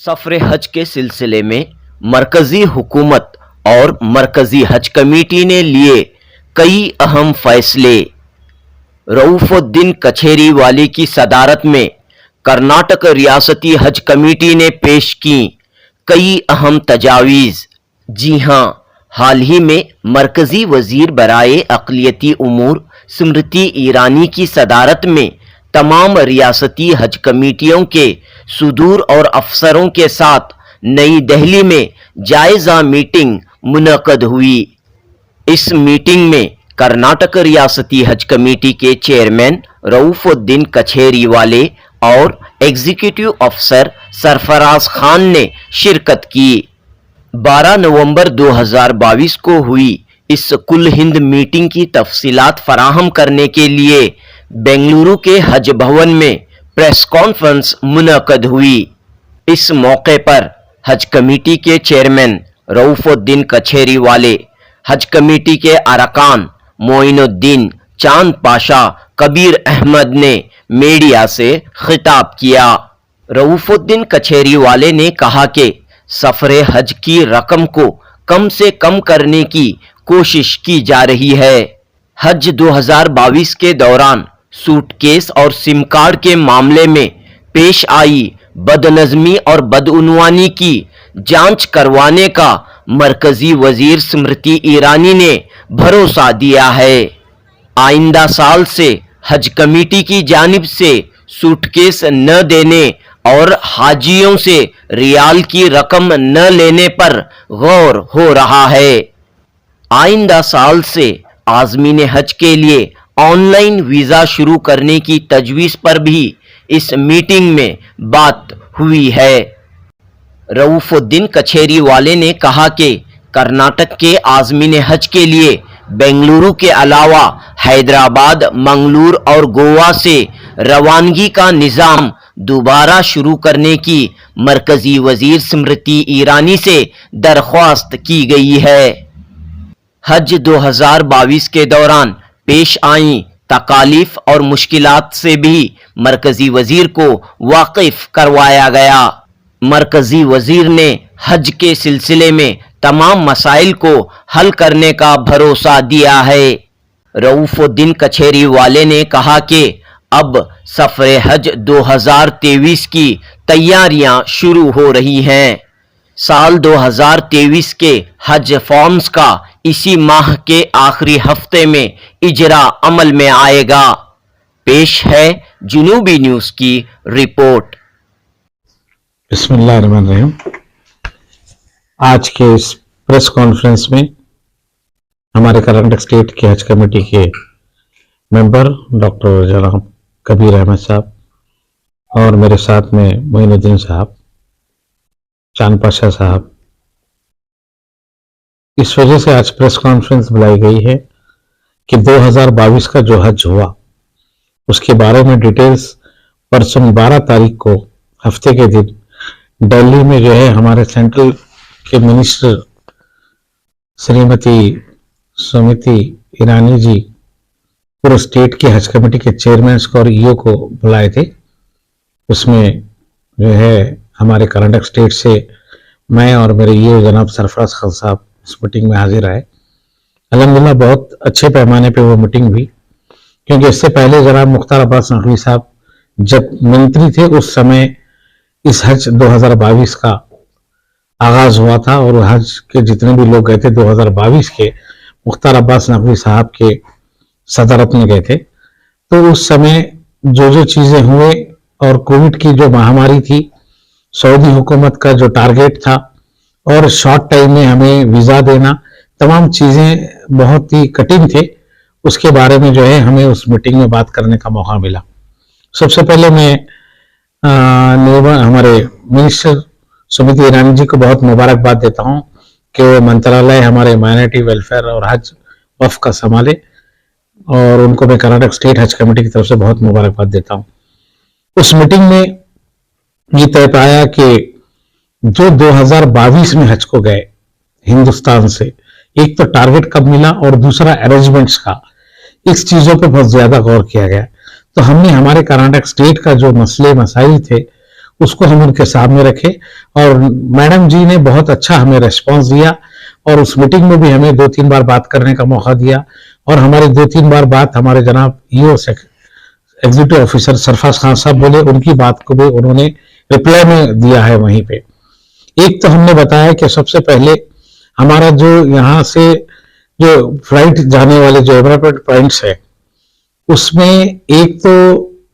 सफ़र हज के सिलसिले में मरकजी हुकूमत और मरकजी हज कमेटी ने लिए कई अहम फैसले। रऊफुद्दीन कछेरीवाले की सदारत में कर्नाटक रियासती हज कमेटी ने पेश की कई अहम तजावीज़। जी हाँ, हाल ही में मरकजी वजीर बराए अक़लियती उमूर स्मृति ईरानी की सदारत में तमाम रियासती हज कमेटियों के सुदूर और अफसरों के साथ नई दिल्ली में जायज़ा मीटिंग मुनक़द हुई। इस मीटिंग में कर्नाटक रियासती हज कमेटी के चेयरमैन रऊफुद्दीन कछेरीवाले और एग्जीक्यूटिव अफसर सरफराज खान ने शिरकत की। 12 नवंबर 2022 को हुई इस कुल हिंद मीटिंग की तफसीलात फराहम करने के लिए बेंगलुरु के हज भवन में प्रेस कॉन्फ्रेंस मुनक़द हुई। इस मौके पर हज कमेटी के चेयरमैन रऊफुद्दीन कछेरीवाले, हज कमेटी के अरकान मोइनुद्दीन, चांद पाशा, कबीर अहमद ने मीडिया से खिताब किया। रऊफुद्दीन कछेरीवाले ने कहा कि सफ़रे हज की रकम को कम से कम करने की कोशिश की जा रही है। हज 2022 के दौरान सूटकेस और सिम कार्ड के मामले में पेश आई बदनज़मी और बदउनवानी की जांच करवाने का मरकजी वजीर स्मृति ईरानी ने भरोसा दिया है। आइंदा साल से हज कमेटी की जानिब से सूटकेस न देने और हाजियों से रियाल की रकम न लेने पर गौर हो रहा है। आइंदा साल से आज़मीन हज के लिए ऑनलाइन वीज़ा शुरू करने की तजवीज़ पर भी इस मीटिंग में बात हुई है। रऊफुद्दीन कछेरीवाले ने कहा कि कर्नाटक के आज़मीन हज के लिए बेंगलुरु के अलावा हैदराबाद, मंगलूर और गोवा से रवानगी का निज़ाम दोबारा शुरू करने की मरकजी वजीर स्मृति ईरानी से दरख्वास्त की गई है। हज 2022 के दौरान पेश आई तकालीफ और मुश्किलात से भी मरकजी वजीर को वाकिफ करवाया गया। मरकजी वजीर ने हज के सिलसिले में तमाम मसाइल को हल करने का भरोसा दिया है। रऊफुद्दीन कछेरीवाले ने कहा कि अब सफ़रे हज 2023 की तैयारियां शुरू हो रही हैं। साल 2023 के हज फॉर्म्स का इसी माह के आखिरी हफ्ते में इजरा अमल में आएगा। पेश है जुनूबी न्यूज़ की रिपोर्ट। बिस्मिल्लाहिर्रहमानिर्रहीम। आज के इस प्रेस कॉन्फ्रेंस में हमारे कर्नाटक स्टेट के हज कमेटी के मेंबर डॉक्टर जनाब कबीर अहमद साहब और मेरे साथ में मोइनुद्दीन साहब, चांद पाशा साहब, इस वजह से आज प्रेस कॉन्फ्रेंस बुलाई गई है कि 2022 का जो हज हुआ उसके बारे में डिटेल्स परसों 12 तारीख को हफ्ते के दिन दिल्ली में जो है हमारे सेंट्रल के मिनिस्टर श्रीमती स्मृति ईरानी जी पूरे स्टेट के हज कमेटी के चेयरमैन और ईओ को बुलाए थे। उसमें जो है हमारे कर्नाटक स्टेट से मैं और मेरे ईओ जनाब सरफराज खान साहब इस मीटिंग में हाजिर आए। अल्हम्दुलिल्लाह बहुत अच्छे पैमाने पे वो मीटिंग हुई, क्योंकि इससे पहले जनाब मुख्तार अब्बास नकवी साहब जब मंत्री थे उस समय इस हज 2022 का आगाज हुआ था और हज के जितने भी लोग गए थे 2022 के मुख्तार अब्बास नकवी साहब के सदारत में गए थे। तो उस समय जो चीजें हुए और कोविड की जो महामारी थी, सऊदी हुकूमत का जो टारगेट था और शॉर्ट टाइम में हमें वीजा देना, तमाम चीजें बहुत ही कठिन थे। उसके बारे में जो है हमें उस मीटिंग में बात करने का मौका मिला। सबसे पहले मैं हमारे मिनिस्टर स्मृति ईरानी जी को बहुत मुबारकबाद देता हूं कि वो मंत्रालय हमारे माइनॉरिटी वेलफेयर और हज वफ का संभाले, और उनको मैं कर्नाटक स्टेट हज कमेटी की तरफ से बहुत मुबारकबाद देता हूं। उस मीटिंग में ये तय पाया कि जो 2022 में हज को गए हिंदुस्तान से, एक तो टारगेट कब मिला और दूसरा अरेंजमेंट्स का, इस चीजों पे बहुत ज्यादा गौर किया गया। तो हमने हमारे कर्नाटक स्टेट का जो मसले मसाइल थे उसको हम उनके सामने रखे और मैडम जी ने बहुत अच्छा हमें रेस्पॉन्स दिया और उस मीटिंग में भी हमें 2-3 बार बात करने का मौका दिया और हमारी 2-3 बार बात हमारे जनाब EO executive officer Sarfaraz Khan साहब बोले, उनकी बात को भी उन्होंने रिप्लाई में दिया है वहीं पे। एक तो हमने बताया कि सबसे पहले हमारा जो यहाँ से जो फ्लाइट जाने वाले जो एयरपोर्ट पॉइंट्स है उसमें एक तो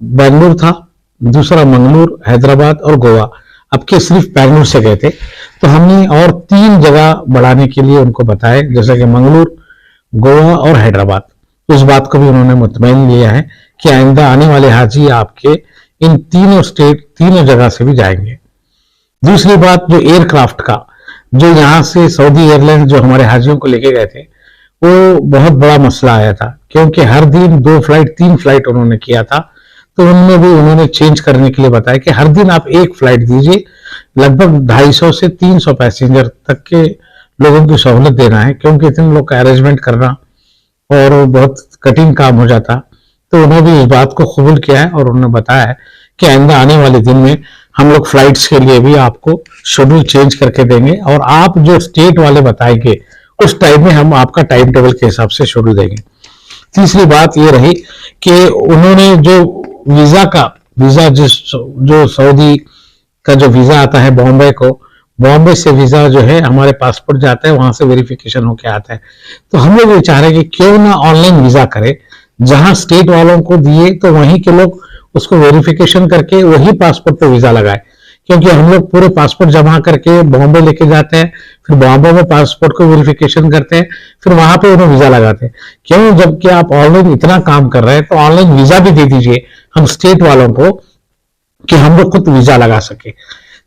बेंगलुरु था, दूसरा मंगलुरु, हैदराबाद और गोवा। अब के सिर्फ बेंगलुरु से गए थे, तो हमने और 3 जगह बढ़ाने के लिए उनको बताया, जैसा कि मंगलुरु, गोवा और हैदराबाद। उस बात को भी उन्होंने मुतमईन लिया है कि आइंदा आने वाले हाजी आपके इन तीनों जगह से भी जाएंगे। दूसरी बात, जो एयरक्राफ्ट का, जो यहाँ से सऊदी एयरलाइंस जो हमारे हाजियों को लेके गए थे, वो बहुत बड़ा मसला आया था, क्योंकि हर दिन 2 फ्लाइट 3 फ्लाइट उन्होंने किया था। तो उनमें भी उन्होंने चेंज करने के लिए बताया कि हर दिन आप 1 फ्लाइट दीजिए, लगभग 250 से 300 पैसेंजर तक के लोगों की सहूलत देना है, क्योंकि इतने लोग का अरेंजमेंट करना और बहुत कठिन काम हो जाता। तो उन्होंने भी इस बात को कबूल किया है और उन्होंने बताया है कि आइंदा आने वाले दिन में हम लोग फ्लाइट्स के लिए भी आपको शेड्यूल चेंज करके देंगे और आप जो स्टेट वाले बताएंगे उस टाइम में हम आपका टाइम टेबल के हिसाब से शेड्यूल देंगे। तीसरी बात ये रही कि उन्होंने जो वीजा जो सऊदी का जो वीजा आता है बॉम्बे से वीजा जो है हमारे पासपोर्ट जाता है, वहां से वेरिफिकेशन होके आता है। तो हम लोग ये चाह रहे हैं कि क्यों ना ऑनलाइन वीजा करे, जहां स्टेट वालों को दिए तो वहीं के लोग उसको वेरिफिकेशन करके वही पासपोर्ट पे वीजा लगाए, क्योंकि हम लोग पूरे पासपोर्ट जमा करके बॉम्बे लेके जाते हैं, फिर बॉम्बे में पासपोर्ट को वेरिफिकेशन करते हैं, फिर वहां पे उन्हें वीजा लगाते हैं। क्यों, जबकि आप ऑनलाइन इतना काम कर रहे हैं तो ऑनलाइन वीजा भी दे दीजिए हम स्टेट वालों को कि हम लोग खुद वीजा लगा सके।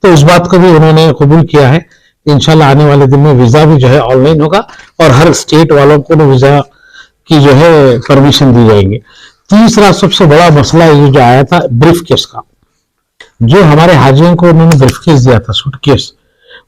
तो इस बात को भी उन्होंने कबूल किया है। इंशाल्लाह आने वाले दिन में वीजा भी जो है ऑनलाइन होगा और हर स्टेट वालों को वीजा की जो है परमिशन दी जाएंगे। तीसरा सबसे बड़ा मसला ये जो आया था ब्रीफकेस का, जो हमारे हाजियों को उन्होंने ब्रीफकेस दिया था, सूटकेस,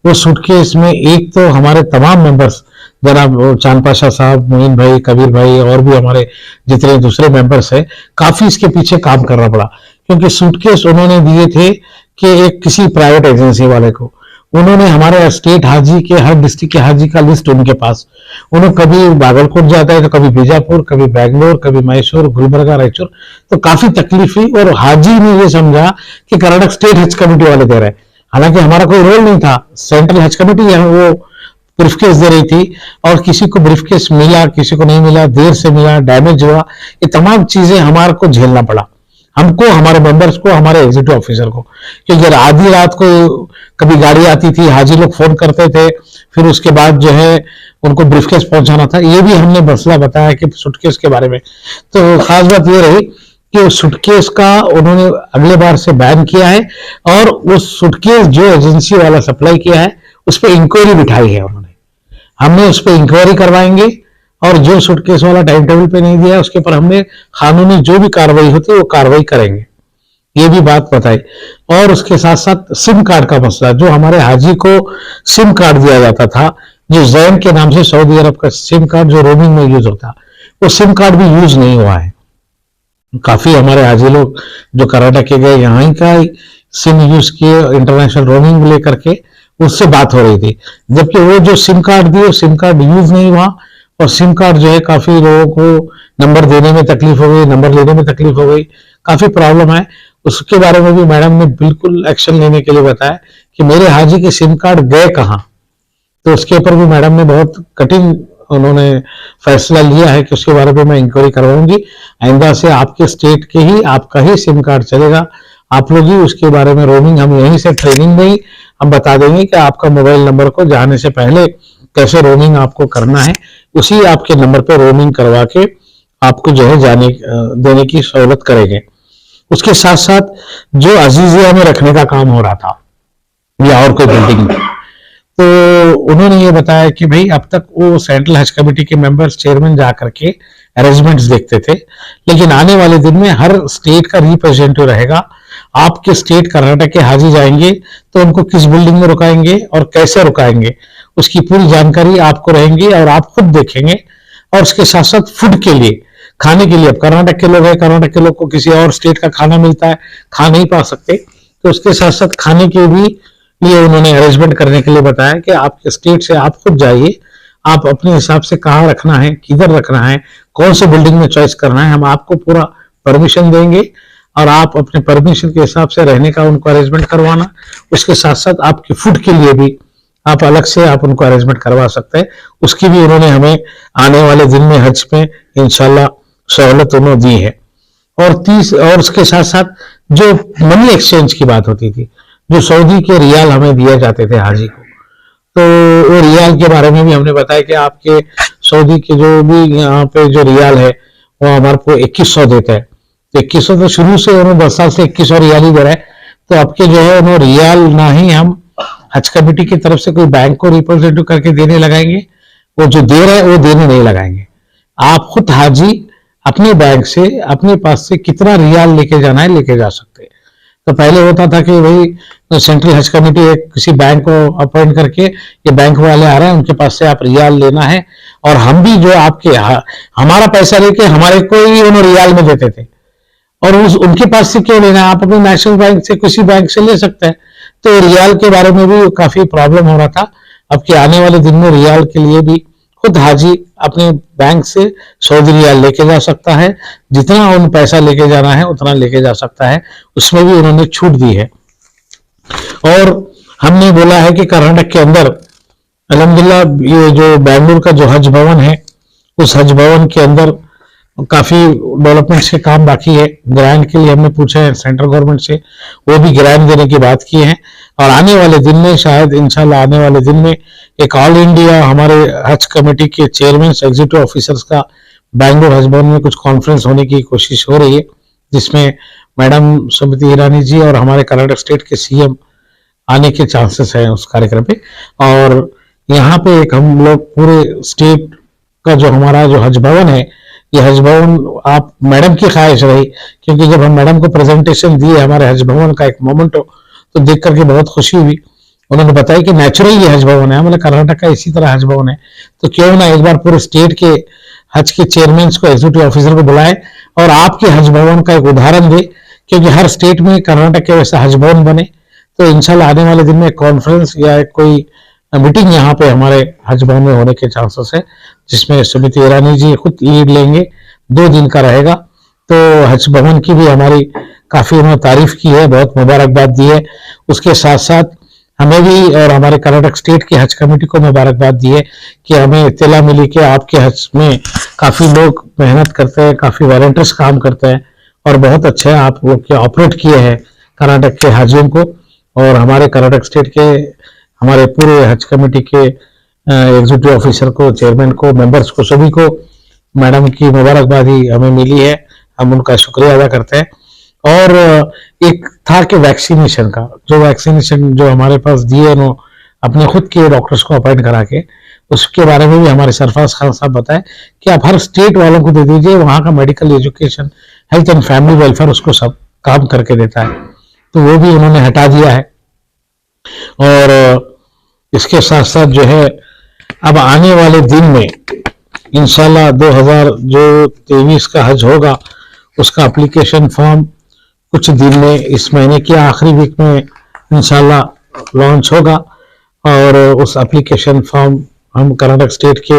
वो सूटकेस में एक तो हमारे तमाम मेंबर्स, जनाब चांद पाशा साहब, मोइन भाई, कबीर भाई और भी हमारे जितने दूसरे मेंबर्स हैं, काफी इसके पीछे काम करना पड़ा, क्योंकि सूटकेस उन्होंने दिए थे कि एक किसी प्राइवेट एजेंसी वाले को। उन्होंने हमारे स्टेट हाजी के, हर डिस्ट्रिक्ट के हाजी का लिस्ट उनके पास, उन्होंने कभी बागलकोट जाता है तो कभी बीजापुर, कभी बैंगलोर, कभी मैसूर, गुलबर्गा, रायचूर। तो काफी तकलीफ हुई और हाजी ने ये समझा कि कर्नाटक स्टेट हज कमेटी वाले दे रहे हैं, हालांकि हमारा कोई रोल नहीं था। सेंट्रल हज कमेटी वो ब्रीफकेस दे रही थी और किसी को ब्रीफकेस मिला, किसी को नहीं मिला, देर से मिला, डैमेज हुआ, ये तमाम चीजें हमारे को झेलना पड़ा, हमको, हमारे मेंबर्स को, हमारे एग्जीक्यूटिव ऑफिसर को। क्योंकि आधी रात को कभी गाड़ी आती थी, हाजी लोग फोन करते थे, फिर उसके बाद जो है उनको ब्रीफकेस पहुंचाना था। ये भी हमने मसला बताया कि सूटकेस के बारे में। तो खास बात ये रही कि सूटकेस का उन्होंने अगले बार से बैन किया है और उस सूटकेस जो एजेंसी वाला सप्लाई किया है उस पर इंक्वायरी बिठाई है उन्होंने। हमने उस पर इंक्वायरी करवाएंगे और जो सूटकेस वाला टाइम टेबल पे नहीं दिया उसके पर हमने कानूनी जो भी कार्रवाई होती है वो कार्रवाई करेंगे, ये भी बात बताई। और उसके साथ साथ सिम कार्ड का मसला, जो हमारे हाजी को सिम कार्ड दिया जाता था, जो जैन के नाम से सऊदी अरब का सिम कार्ड जो रोमिंग में यूज होता, वो सिम कार्ड भी यूज नहीं हुआ है। काफी हमारे हाजी लोग जो कर्नाटक के गए यहाँ का सिम यूज किए, इंटरनेशनल रोमिंग लेकर के, उससे बात हो रही थी, जबकि वो जो सिम कार्ड दिए सिम कार्ड यूज नहीं हुआ और सिम कार्ड जो है काफी लोगों को नंबर देने में तकलीफ हो गई, नंबर लेने में तकलीफ हो गई, काफी प्रॉब्लम है। उसके बारे में भी मैडम ने बिल्कुल एक्शन लेने के लिए बताया कि मेरे हाजी के सिम कार्ड गए कहाँ। तो उसके ऊपर भी मैडम ने बहुत कठिन उन्होंने फैसला लिया है कि उसके बारे में मैं इंक्वायरी करवाऊंगी। आइंदा से आपके स्टेट के ही आपका ही सिम कार्ड चलेगा, आप लोग ही उसके बारे में रोमिंग, हम यहीं से ट्रेनिंग नहीं, हम बता देंगे कि आपका मोबाइल नंबर को जाने से पहले कैसे रोमिंग आपको करना है, उसी आपके नंबर पे रोमिंग करवा के आपको जो है जाने देने की सहूलत करेंगे। उसके साथ साथ जो अजीजिया में रखने का काम हो रहा था या और कोई बिल्डिंग में, तो उन्होंने ये बताया कि भाई अब तक वो सेंट्रल हज कमेटी के मेंबर्स, चेयरमैन जा करके अरेंजमेंट्स देखते थे, लेकिन आने वाले दिन में हर स्टेट का रिप्रेजेंटेटिव रहेगा। आपके स्टेट कर्नाटक के हाजी जाएंगे तो उनको किस बिल्डिंग में रुकाएंगे और कैसे रुकाएंगे, उसकी पूरी जानकारी आपको रहेंगी और आप खुद देखेंगे। और उसके साथ साथ फूड के लिए, खाने के लिए, अब कर्नाटक के लोग हैं, कर्नाटक के लोग को किसी और स्टेट का खाना मिलता है, खा नहीं पा सकते, तो उसके साथ साथ खाने के भी लिए उन्होंने अरेंजमेंट करने के लिए बताया कि आपके स्टेट से आप खुद जाइए, आप अपने हिसाब से कहाँ रखना है, किधर रखना है, कौन से बिल्डिंग में चॉइस करना है, हम आपको पूरा परमिशन देंगे और आप अपने परमिशन के हिसाब से रहने का उनको अरेंजमेंट करवाना। उसके साथ साथ आपके फूड के लिए भी आप अलग से आप उनको अरेंजमेंट करवा सकते हैं। उसकी भी उन्होंने हमें आने वाले दिन में हज में इंशाल्लाह सहूलत उन्होंने दी है। और उसके साथ साथ जो मनी एक्सचेंज की बात होती थी, जो सऊदी के रियाल हमें दिए जाते थे हाजी को, तो वो रियाल के बारे में भी हमने बताया कि आपके सऊदी के जो भी यहाँ पे जो रियाल है वो हमारे को 2100 देता है। तो 2100 तो शुरू से उन्होंने 10 साल से 2100 रियाल ही दे रहा है। तो आपके जो है उन्होंने रियाल ना ही हम हज कमेटी की तरफ से कोई बैंक को रिप्रेजेंटेटिव करके देने लगाएंगे, वो जो दे रहा है वो देने नहीं लगाएंगे। आप खुद हाजी अपने बैंक से अपने पास से कितना रियाल लेके जाना है लेके जा सकते हैं। तो पहले होता था कि भाई सेंट्रल हज कमेटी एक किसी बैंक को अपॉइंट करके ये बैंक वाले आ रहे हैं उनके पास से आप रियाल लेना है, और हम भी जो आपके हमारा पैसा लेके हमारे को ही उन्होंने रियाल में देते थे, और उनके पास से क्यों लेना है, आप अपने नेशनल बैंक से किसी बैंक से ले सकते हैं। तो रियाल के बारे में भी काफी प्रॉब्लम हो रहा था। अब के आने वाले दिन में रियाल के लिए भी खुद हाजी अपने बैंक से सऊदी रियाल लेके जा सकता है, जितना उन पैसा लेके जाना है उतना लेके जा सकता है, उसमें भी उन्होंने छूट दी है। और हमने बोला है कि कर्नाटक के अंदर अल्हम्दुलिल्लाह ये जो बेंगलुरु का जो हज भवन है, उस हज भवन के अंदर काफी डेवलपमेंट्स के काम बाकी है। ग्रांट के लिए हमने पूछा है सेंट्रल गवर्नमेंट से, वो भी ग्रांट देने की बात की है। और आने वाले दिन में शायद इंशाल्लाह आने वाले दिन में एक ऑल इंडिया हमारे हज कमेटी के चेयरमैन एग्जीक्यूटिव ऑफिसर्स का बैंगलोर हज भवन में कुछ कॉन्फ्रेंस होने की कोशिश हो रही है, जिसमें मैडम स्मृति ईरानी जी और हमारे कर्नाटक स्टेट के सीएम आने के चांसेस हैं उस कार्यक्रम पे। और यहाँ पे एक हम लोग पूरे स्टेट का जो हमारा जो हज भवन है, ये हज भवन आप मैडम की ख्वाहिश रही, क्योंकि जब हम मैडम को प्रेजेंटेशन दिए हमारे हज भवन का एक मोमेंट हो तो देख करके बहुत खुशी हुई। उन्होंने बताया कि नेचुरल ये हज भवन है, मतलब कर्नाटक का इसी तरह हज भवन है, तो क्यों ना एक बार पूरे स्टेट के हज के चेयरमैन को एग्जीक्यूटिव ऑफिसर को बुलाए और आपके हज भवन का एक उदाहरण दे, क्योंकि हर स्टेट में कर्नाटक के वैसा हज भवन बने। तो इंशाल्लाह आने वाले दिन में कॉन्फ्रेंस या कोई मीटिंग यहाँ पे हमारे हज भवन में होने के चांसेस है, जिसमें स्मृति ईरानी जी खुद लीड लेंगे, 2 दिन का रहेगा। तो हज भवन की भी हमारी काफी उन्होंने तारीफ की है, बहुत मुबारकबाद दी है। उसके साथ साथ हमें भी और हमारे कर्नाटक स्टेट की हज कमेटी को मुबारकबाद दी है कि हमें इत्तला मिली कि आपके हज में काफी लोग मेहनत करते हैं, काफी वॉलंटियर्स काम करते हैं, और बहुत अच्छे आप लोग के ऑपरेट किए हैं कर्नाटक के हाजियों को। और हमारे कर्नाटक स्टेट के हमारे पूरे हज कमेटी के एग्जीक्यूटिव ऑफिसर को, चेयरमैन को, मेंबर्स को, सभी को मैडम की मुबारकबादी हमें मिली है, हम उनका शुक्रिया अदा करते हैं। और एक था कि वैक्सीनेशन का, जो वैक्सीनेशन जो हमारे पास दिए नो अपने खुद के डॉक्टर्स को अपॉइंट करा के, उसके बारे में भी हमारे सरफराज खान साहब बताए कि आप हर स्टेट वालों को दे दीजिए, वहां का medical education, health and family welfare उसको सब काम करके देता है। तो वो भी उन्होंने हटा दिया है। और इसके साथ साथ जो है अब आने वाले दिन में इंशाल्लाह 2023 का हज होगा, उसका एप्लीकेशन फॉर्म कुछ दिन में इस महीने के आखिरी वीक में इंशाल्लाह लॉन्च होगा। और उस एप्लीकेशन फॉर्म हम कर्नाटक स्टेट के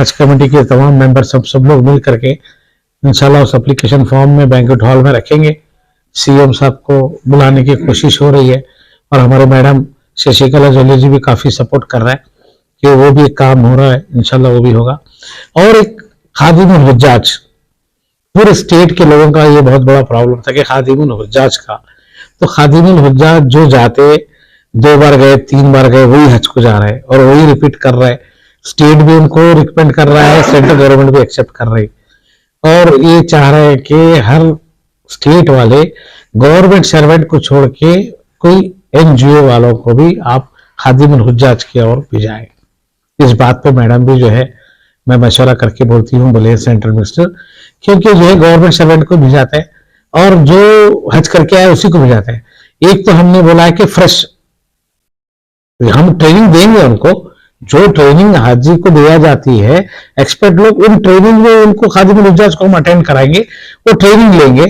हज कमेटी के तमाम मेंबर सब लोग मिल करके इंशाल्लाह उस एप्लीकेशन फॉर्म में बैंक्वेट हॉल में रखेंगे। सीएम साहब को बुलाने की कोशिश हो रही है, और हमारे मैडम शशिकला जोली जी भी काफी सपोर्ट कर रहा है कि वो भी एक काम हो रहा है, इंशाल्लाह वो भी होगा। और एक खादिमुल हुज्जाज, पूरे स्टेट के लोगों का ये बहुत बड़ा प्रॉब्लम था कि खादिमुल हुज्जाज का, तो खादिमुल हुज्जाज जो जाते 2 बार गए 3 बार गए वही हज को जा रहे हैं और वही रिपीट कर रहे हैं। स्टेट भी उनको रिकमेंड कर रहा है, सेंट्रल गवर्नमेंट भी एक्सेप्ट कर रही, और ये चाह रहे हैं कि हर स्टेट वाले गवर्नमेंट सर्वेंट को छोड़ के कोई एनजीओ वालों को भी आप खादिमुल हुज्जाज की ओर भेजाएं। इस बात पे मैडम भी जो है मैं मशवरा करके बोलती हूँ, बोले सेंट्रल मिनिस्टर, क्योंकि जो है गवर्नमेंट सर्वेंट को भिजाते हैं और जो हज करके आए उसी को भिजाते हैं। एक तो हमने बोला है कि फ्रेश हम ट्रेनिंग देंगे उनको, जो ट्रेनिंग हाजी को दिया जाती है, एक्सपर्ट लोग उन ट्रेनिंग में उनको खादिमुल हुज्जाज को हम अटेंड कराएंगे, वो ट्रेनिंग लेंगे,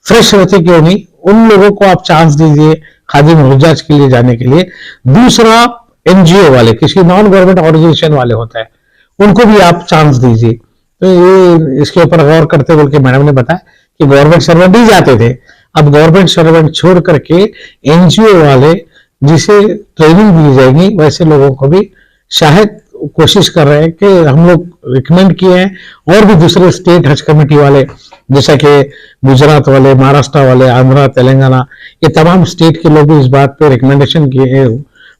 फ्रेश रहते क्यों नहीं, उन लोगों को आप चांस दीजिए खादिम हुज्जाज के लिए जाने के लिए। दूसरा, एनजीओ वाले, किसी नॉन गवर्नमेंट ऑर्गेनाइजेशन वाले होता है, उनको भी आप चांस दीजिए। तो ये इसके ऊपर गौर करते बोल के मैडम ने बताया कि गवर्नमेंट सर्वेंट ही जाते थे, अब गवर्नमेंट सर्वेंट छोड़ करके एनजीओ वाले जिसे ट्रेनिंग दी जाएगी वैसे लोगों को भी शायद कोशिश कर रहे हैं कि हम लोग रिकमेंड किए हैं। और भी दूसरे स्टेट हज कमेटी वाले, जैसा कि गुजरात वाले, महाराष्ट्र वाले, आंध्रा, तेलंगाना, ये तमाम स्टेट के लोग भी इस बात पे रिकमेंडेशन किए,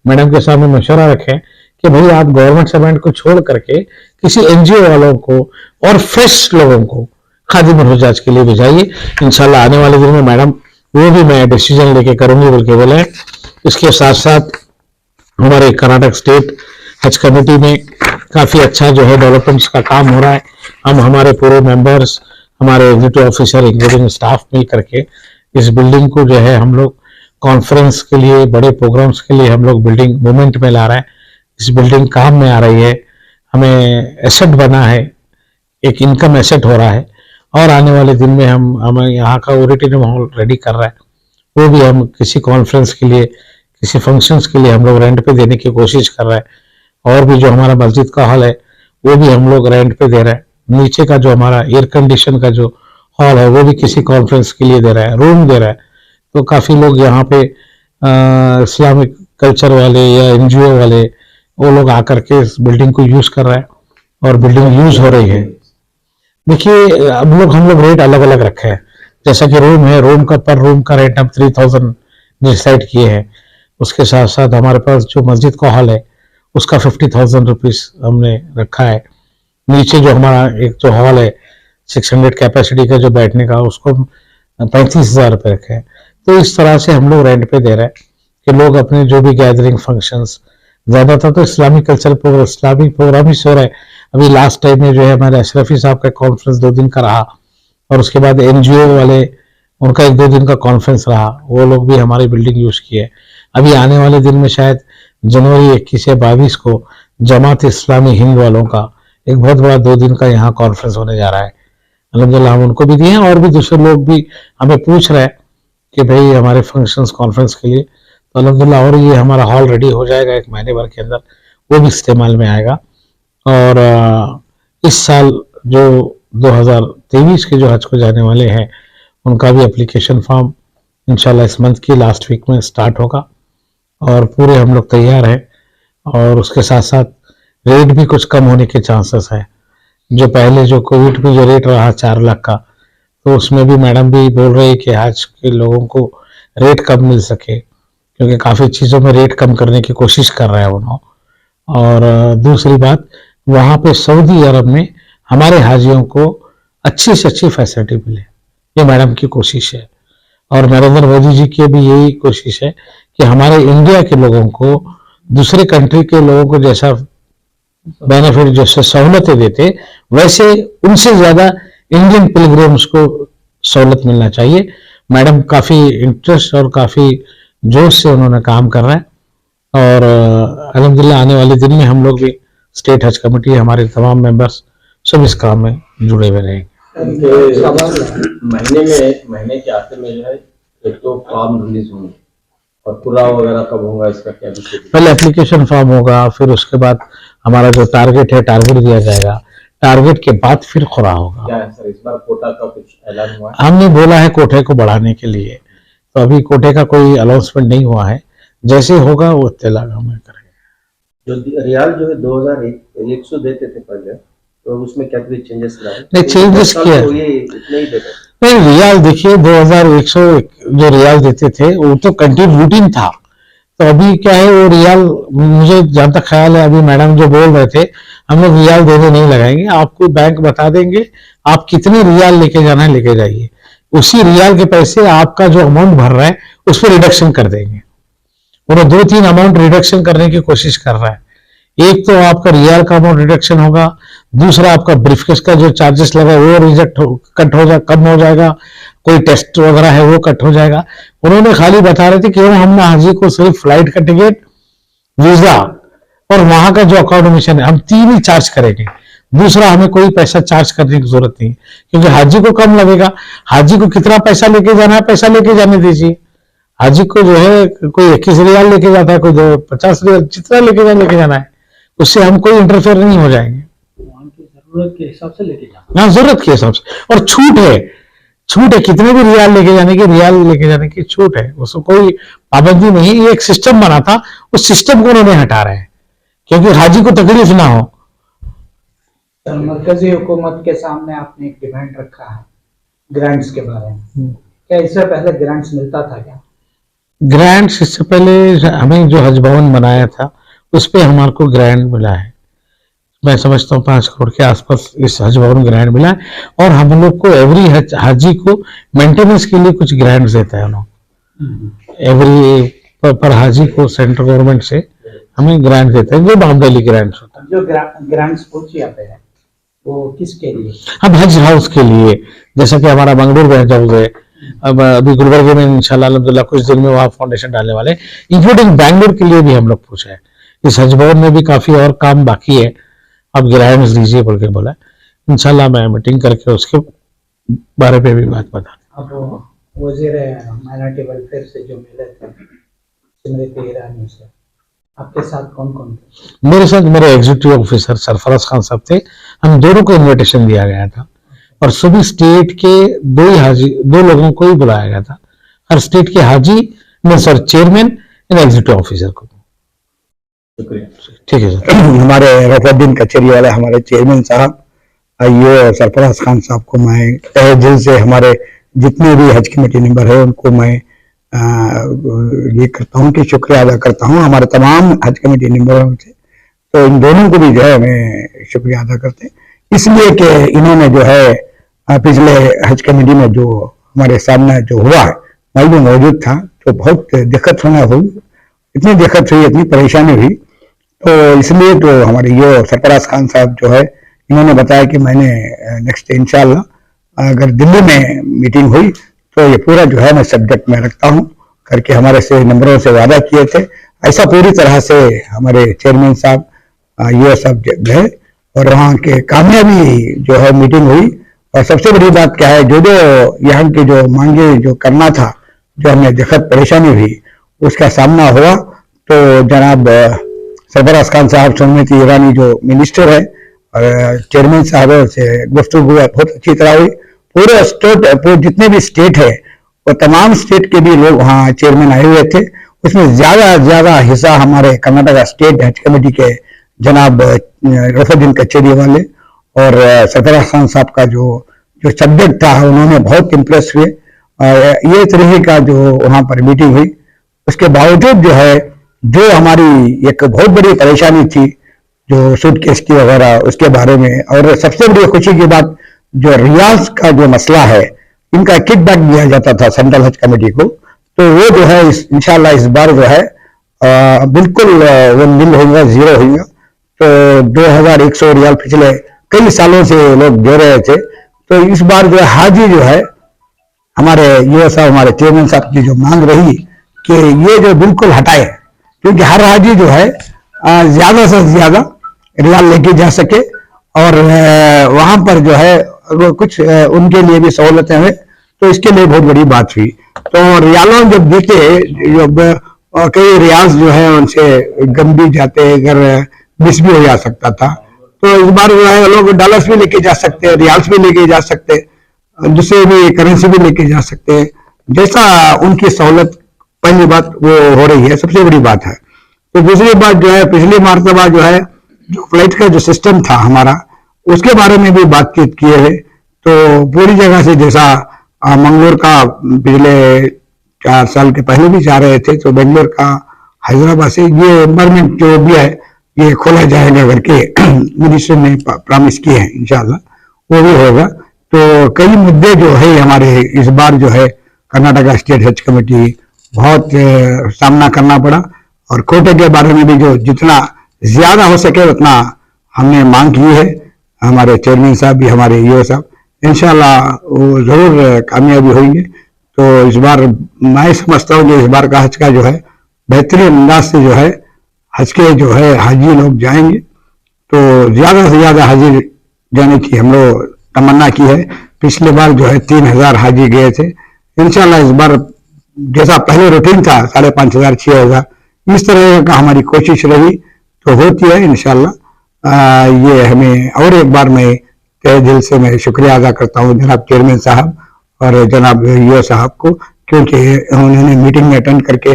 मैडम के सामने मशवरा रखें कि भाई आप गवर्नमेंट सर्वेंट को छोड़ करके किसी एनजीओ वालों को और फ्रेश लोगों को खादिम हुज्जाज के लिए भेजाइए। इंशाल्लाह आने वाले दिन में मैडम वो भी मैं डिसीजन लेके करूंगी बोल के बोले। इसके साथ साथ हमारे कर्नाटक स्टेट हज कमेटी में काफी अच्छा जो है डेवलपमेंट्स का काम हो रहा है। हम हमारे पूरे मेंबर्स, हमारे एग्जीक्यूटिव ऑफिसर इंक्लूडिंग स्टाफ मिल करके इस बिल्डिंग को जो है हम लोग कॉन्फ्रेंस के लिए, बड़े प्रोग्राम्स के लिए हम लोग बिल्डिंग मूवमेंट में ला रहे हैं। इस बिल्डिंग काम में आ रही है, हमें एसेट बना है, एक इनकम एसेट हो रहा है। और आने वाले दिन में हमें यहाँ का ऑडिटोरियम हॉल रेडी कर रहा है, वो भी हम किसी कॉन्फ्रेंस के लिए, किसी फंक्शंस के लिए हम लोग रेंट पे देने की कोशिश कर रहे हैं। और भी जो हमारा मस्जिद का हॉल है वो भी हम लोग रेंट पे दे रहे हैं। नीचे का जो हमारा एयर कंडीशन का जो हॉल है वो भी किसी कॉन्फ्रेंस के लिए दे रहा है, रूम दे रहा है। तो काफी लोग यहाँ पे इस्लामिक कल्चर वाले या एनजीओ वाले वो लोग आकर के इस बिल्डिंग को यूज कर रहे हैं और बिल्डिंग यूज हो रही है। देखिए हम लोग रेट अलग अलग रखे हैं। जैसा कि रूम है, रूम का पर रूम का रेट हम 3000 डिसाइड किए हैं। उसके साथ साथ हमारे पास जो मस्जिद का हॉल है उसका 50,000 रुपीज हमने रखा है। नीचे जो हमारा एक जो हॉल है 600 कैपेसिटी का जो बैठने का, उसको 35,000 रुपये रखे हैं। तो इस तरह से हम लोग रेंट पे दे रहे हैं कि लोग अपने जो भी गैदरिंग फंक्शंस, ज्यादातर तो Islamic culture programme, Islamic programme ही हो रहा है। अभी लास्ट टाइम में जो है हमारे अशरफी साहब का कॉन्फ्रेंस 2 दिन का रहा और उसके बाद एनजीओ वाले उनका 1-2 दिन का कॉन्फ्रेंस रहा, वो लोग भी हमारी बिल्डिंग यूज किए। अभी आने वाले दिन में शायद जनवरी 21 या 22 को जमात इस्लामी हिंद वालों का एक बहुत बड़ा 2 दिन का यहाँ कॉन्फ्रेंस होने जा रहा है। अल्हम्दुलिल्लाह हम उनको भी दिए हैं और भी दूसरे लोग भी हमें पूछ रहे हैं कि भाई हमारे फंक्शंस कॉन्फ्रेंस के लिए, तो अल्हम्दुलिल्लाह और ये हमारा हॉल रेडी हो जाएगा 1 महीने भर के अंदर, वो भी इस्तेमाल में आएगा। और इस साल जो 2023 के जो हज को जाने वाले हैं उनका भी एप्लीकेशन फॉर्म इंशाल्लाह इस मंथ की लास्ट वीक में स्टार्ट होगा और पूरे हम लोग तैयार हैं। और उसके साथ साथ रेट भी कुछ कम होने के चांसेस है। जो पहले जो कोविड में जो रेट रहा 4 लाख का, तो उसमें भी मैडम भी बोल रही है कि आज के लोगों को रेट कम मिल सके, क्योंकि काफ़ी चीज़ों में रेट कम करने की कोशिश कर रहे हैं उन्होंने। और दूसरी बात, वहाँ पे सऊदी अरब में हमारे हाजियों को अच्छी से अच्छी फैसिलिटी मिले, ये मैडम की कोशिश है। और नरेंद्र मोदी जी की भी यही कोशिश है कि हमारे इंडिया के लोगों को दूसरे कंट्री के लोगों को जैसा बेनिफिट, जैसे सहूलतें देते, वैसे उनसे ज्यादा इंडियन पिलग्रिम्स को सहूलत मिलना चाहिए। मैडम काफी इंटरेस्ट और काफी जोश से उन्होंने काम कर रहा है। और अल्हम्दुलिल्लाह आने वाले दिन में हम लोग भी स्टेट हज कमेटी, हमारे तमाम मेंबर्स सब इस काम में जुड़े हुए रहेंगे। महीने के आखिर में जो है एक तो फॉर्म रिलीज होंगे और पूरा वगैरह कब होगा, इसका क्या विषय? पहले एप्लीकेशन फॉर्म होगा, फिर उसके बाद हमारा जो टारगेट है टारगेट दिया जाएगा, टारगेट के बाद फिर खुरा होगा। क्या है सर, इस बार कोटा का कुछ ऐलान हुआ है? हमने बोला है कोटे को बढ़ाने के लिए, तो अभी कोटे का कोई अनाउंसमेंट नहीं हुआ है, जैसे होगा वो इत्तेला में करेंगे। जो रियाल जो है 2100 देते थे पहले, तो उसमें क्या कोई चेंजेस लाए? नहीं, चेंजेस किया तो ये इतना ही देते नहीं। रियाल देखिए 2100 जो रियाल देते थे वो तो कंटिन्यू रूटीन था। तो अभी क्या है, वो रियाल मुझे जहां तक ख्याल है, अभी मैडम जो बोल रहे थे, हम लोग रियाल देने नहीं लगाएंगे, आपको बैंक बता देंगे आप कितने रियाल लेके जाना है लेके जाइए, उसी रियाल के पैसे आपका जो अमाउंट भर रहा है उस पर रिडक्शन कर देंगे। उन्होंने 2-3 अमाउंट रिडक्शन करने की कोशिश कर रहा है। एक तो आपका रियाल का अमाउंट रिडक्शन होगा, दूसरा आपका ब्रीफकेस का जो चार्जेस लगा वो कट हो जाएगा, कम हो जाएगा, कोई टेस्ट वगैरह है वो कट हो जाएगा। उन्होंने खाली बता रहे थे कि हम हाजी को सिर्फ फ्लाइट का टिकट, वीजा और वहां का जो अकोमोडेशन है हम 3 ही चार्ज करेंगे, दूसरा, हमें कोई पैसा चार्ज करने की जरूरत नहीं, क्योंकि हाजी को कम लगेगा। हाजी को कितना पैसा लेके जाना है, पैसा लेके जाने दीजिए। हाजी को जो है कोई 21 रियाल लेके जाता है, कोई 50 रियाल, जितना लेके जाना है, उससे हम कोई इंटरफेयर नहीं हो जाएंगे। वहाँ की जरूरत के हिसाब से लेके जाना। हाँ, जरूरत के हिसाब से। और छूट है कितने भी रियाल लेके जाने की छूट है, उसको कोई पाबंदी नहीं। ये एक सिस्टम बना था, उस सिस्टम को उन्होंने हटा रहे हैं, क्योंकि हाजी को तकलीफ ना हो। मरकजी हुकूमत के सामने आपने एक डिमांड रखा है ग्रांट्स के बारे में, क्या इससे पहले ग्रांट्स मिलता था क्या? ग्रांट्स इससे पहले हमें जो हज भवन बनाया था उस पे हमारे को ग्रांट मिला है। मैं समझता हूँ 5 करोड़ के आसपास इस हज भवन ग्रांट मिला है। और हम लोग को एवरी हाजी को मेंटेनेंस के लिए कुछ ग्रांट्स देता है लोग। एवरी पर हाजी को सेंट्रल गवर्नमेंट से हमें ग्रांट देता है, जो मामूली ग्रांट्स होता है। जो ग्रांट्स पूछी जाते हैं वो किसके लिए? अब हज हाउस के लिए, जैसा कि हमारा मंगलूर में हज हाउस है, अब अभी गुलबर्गे में इंशाल्लाह अल्हम्दुलिल्लाह कुछ दिन में वहाँ फाउंडेशन डालने वाले, इंक्लूडिंग बैंगलोर के लिए भी हम लोग पूछा है। इस हज भवन में भी काफी और काम बाकी है, आप ग्रांट्स दीजिए बोल के बोला। इंशाल्लाह मैं मीटिंग करके उसके बारे में भी बात बता। अब वजीर माइनॉरिटी वेलफेयर से जो मिले थे स्मृति ईरानी से, आपके साथ कौन कौन थे? मेरे साथ मेरे एग्जीक्यूटिव ऑफिसर सरफराज खान साहब थे। हम दोनों को इनविटेशन दिया गया था, और सभी स्टेट के 2 लोगों को ही बुलाया गया था, हर स्टेट के हाजी में sir chairman and executive officer को। शुक्रिया। ठीक है सर। हमारे रफुद्दीन कचेरी वाले हमारे चेयरमैन साहब, ये सरफराज खान साहब को मैं तहे दिल से, हमारे जितने भी हज कमेटी मेंबर है उनको मैं ये करता हूँ कि शुक्रिया अदा करता हूँ, हमारे तमाम हज कमेटी मेंबरों से। तो इन दोनों को भी जो है मैं शुक्रिया अदा करते हैं, इसलिए कि इन्होंने जो है पिछले हज कमेटी में जो हमारे सामने जो हुआ है, मैं भी मौजूद था, तो बहुत दिक्कत हुई, इतनी दिक्कत हुई, इतनी परेशानी हुई। तो इसलिए तो हमारे ये सरफराज खान साहब जो है, इन्होंने बताया कि मैंने नेक्स्ट इंशाल्लाह अगर दिल्ली में मीटिंग हुई तो ये पूरा जो है मैं सब्जेक्ट में रखता हूँ करके हमारे से नंबरों से वादा किए थे। ऐसा पूरी तरह से हमारे चेयरमैन साहब ये सब गए और वहाँ के कामयाबी जो है मीटिंग हुई। और सबसे बड़ी बात क्या है, जो यहाँ की जो मांगे जो करना था, जो हमें दिक्कत परेशानी हुई, उसका सामना हुआ। तो जनाब सरफराज खान साहब, स्मृति ईरानी जो मिनिस्टर है और चेयरमैन साहब से गुफ्तगू बहुत अच्छी तरह हुई। पूरे स्टेट, जितने भी स्टेट है वो तमाम स्टेट के भी लोग वहाँ चेयरमैन आए हुए थे। उसमें ज्यादा हिस्सा हमारे कर्नाटका स्टेट हज कमेटी के जनाब रफुद्दीन कचेरी वाले और सरफराज खान साहब का जो सब्जेक्ट था, उन्होंने बहुत इम्प्रेस हुए। ये तरीके का जो वहाँ पर मीटिंग हुई, उसके बावजूद जो है, जो हमारी एक बहुत बड़ी परेशानी थी जो सूटकेस की वगैरह, उसके बारे में, और सबसे बड़ी खुशी की बात जो रियाज का जो मसला है, इनका किकबैक दिया जाता था सेंट्रल हज कमेटी को, तो वो जो है इंशाल्लाह इस बार जो है बिल्कुल वो नील होगा, जीरो होगा। तो 2100 रियाल पिछले कई सालों से लोग दे रहे थे, तो इस बार जो हाजी जो है हमारे ये साहब, हमारे चेयरमैन साहब की जो मांग रही कि ये जो बिल्कुल हटाए, क्योंकि हर हाजी जो है ज्यादा से ज्यादा रियाल लेके जा सके और वहां पर जो है कुछ उनके लिए भी सहूलतें हुए, तो इसके लिए बहुत बड़ी बात हुई। तो रियालों जब देते, जब कई रियाज जो है उनसे गम भी जाते, अगर मिस भी हो जा सकता था, तो इस बार जो है लोग डॉलर्स भी लेके जा सकते हैं, रियाल्स भी लेके जा सकते हैं, दूसरे भी करेंसी भी लेके जा सकते हैं, जैसा उनकी सहूलत। पहली बात वो हो रही है, सबसे बड़ी बात है। तो दूसरी बात जो है, पिछली मरतबा जो है जो फ्लाइट का जो सिस्टम था हमारा, उसके बारे में भी बातचीत किए है। तो पूरी जगह से, जैसा मंगलोर का पिछले 4 साल के पहले भी जा रहे थे, तो बेंगलोर का हैदराबाद से ये एनवायरमेंट जो भी है ये खोला जाएगा करके मिनिस्टर ने प्रॉमिस किए हैं, इंशाल्लाह वो भी होगा। तो कई मुद्दे जो है हमारे इस बार जो है कर्नाटका स्टेट हज कमेटी बहुत सामना करना पड़ा, और कोटे के बारे में भी जो जितना ज्यादा हो सके उतना हमने मांग की है। हमारे चेयरमैन साहब भी, हमारे ईओ साहब, इंशाल्लाह वो जरूर कामयाबी होंगे। तो इस बार मैं समझता हूँ कि इस बार का हज का जो है बेहतरीन अंदाज से जो है हज के जो है हाजी लोग जाएंगे, तो ज्यादा से ज्यादा हाजी जाने की हम लोग तमन्ना की है। पिछले बार जो है 3,000 हाजी गए थे। इंशाल्लाह इस बार जैसा पहले रूटीन था 5,500 6,000, इस तरह का हमारी कोशिश रही तो होती है इंशाल्लाह। ये हमें और एक बार मैं तहे दिल से मैं शुक्रिया अदा करता हूँ जनाब चेयरमैन साहब और जनाब ईओ साहब को, क्योंकि उन्होंने मीटिंग में अटेंड करके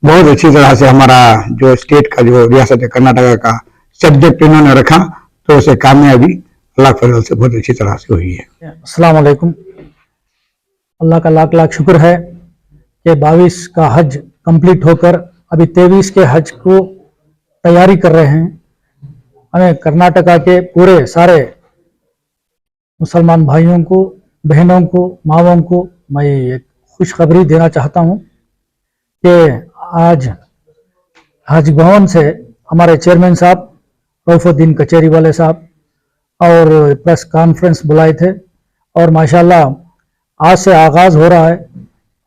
बहुत अच्छी तरह से हमारा जो स्टेट का जो रियासत कर्नाटका का सब्जेक्ट इन्होंने रखा, तो उसे कामयाबी अल्लाह के फजल से बहुत अच्छी तरह से हुई है। अस्सलाम वालेकुम। अल्लाह का लाख लाख शुक्र है कि 22 का हज कंप्लीट होकर अभी 23 के हज को तैयारी कर रहे हैं। हमें कर्नाटका के पूरे सारे मुसलमान भाइयों को, बहनों को, माँओं को मैं एक खुशखबरी देना चाहता हूँ कि आज हज भवन से हमारे चेयरमैन साहब रऊफुद्दीन कचेरी वाले साहब और प्रेस कॉन्फ्रेंस बुलाए थे और माशाल्लाह आज से आगाज हो रहा है।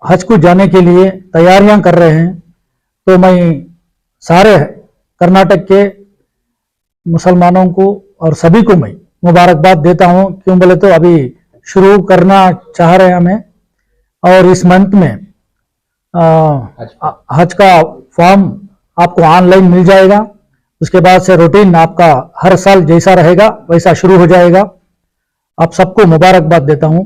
हज को जाने के लिए तैयारियां कर रहे हैं। तो मैं सारे कर्नाटक के मुसलमानों को और सभी को मैं मुबारकबाद देता हूं। क्यों बोले तो अभी शुरू करना चाह रहे हैं हमें, और इस मंथ में हज का फॉर्म आपको ऑनलाइन मिल जाएगा। उसके बाद से रूटीन आपका हर साल जैसा रहेगा वैसा शुरू हो जाएगा। आप सबको मुबारकबाद देता हूं।